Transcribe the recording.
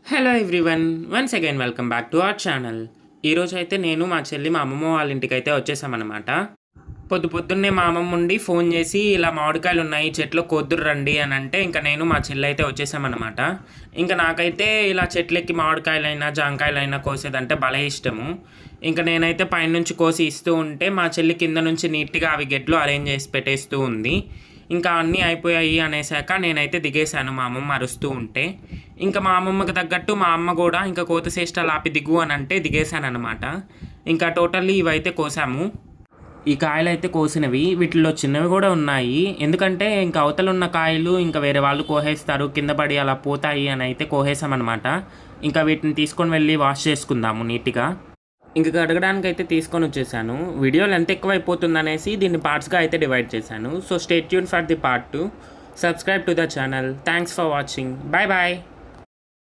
Hello everyone, once again welcome back to our channel. ఈరోజు అయితే నేను మా చెల్లి మా అమ్మమ్మ వాళ్ళ ఇంటికి అయితే వచ్చేసామన్నమాట. పొద్దున్నే మా అమ్మమ్మ ఉండి ఫోన్ చేసి ఇలా మామిడికాయలు ఉన్నాయి చెట్లో కోద్దురు రండి అని అంటే ఇంకా నేను మా చెల్లి అయితే వచ్చేసామన్నమాట. ఇంకా నాకైతే ఇలా చెట్లెక్కి మామిడికాయలైనా జాంకాయలైనా కోసేదంటే భలే ఇష్టము. ఇంకా నేనైతే పైనుంచి కోసి ఇస్తూ ఉంటే మా చెల్లి కింద నుంచి నీట్గా అవి గెట్లు అరేంజ్ చేసి పెట్టేస్తూ ఉంది. ఇంకా అన్నీ అయిపోయాయి అనేసాక నేనైతే దిగేశాను మా అమ్మమ్మ అరుస్తూ ఉంటే. ఇంకా మా అమ్మమ్మకి తగ్గట్టు మా అమ్మ కూడా ఇంకా కోత చేష్టలు ఆపి దిగు అని అంటే దిగేశాను అనమాట. ఇంకా టోటల్లీ ఇవైతే కోసాము. ఈ కాయలు అయితే కోసినవి, వీటిలో చిన్నవి కూడా ఉన్నాయి. ఎందుకంటే ఇంకా అవతల ఉన్న కాయలు ఇంకా వేరే వాళ్ళు కోసేస్తారు, కింద పడి అలా పోతాయి అని అయితే కోసేసామన్నమాట. ఇంకా వీటిని తీసుకొని వెళ్ళి వాష్ చేసుకుందాము నీట్గా. ఇంక కడగడానికి అయితే తీసుకొని వచ్చేసాను. వీడియో లెంత్ ఎక్కువ అయిపోతుంది అనేసి దీన్ని పార్ట్స్గా అయితే డివైడ్ చేశాను. So stay tune for the part 2. Subscribe to the channel. Thanks for watching. Bye bye.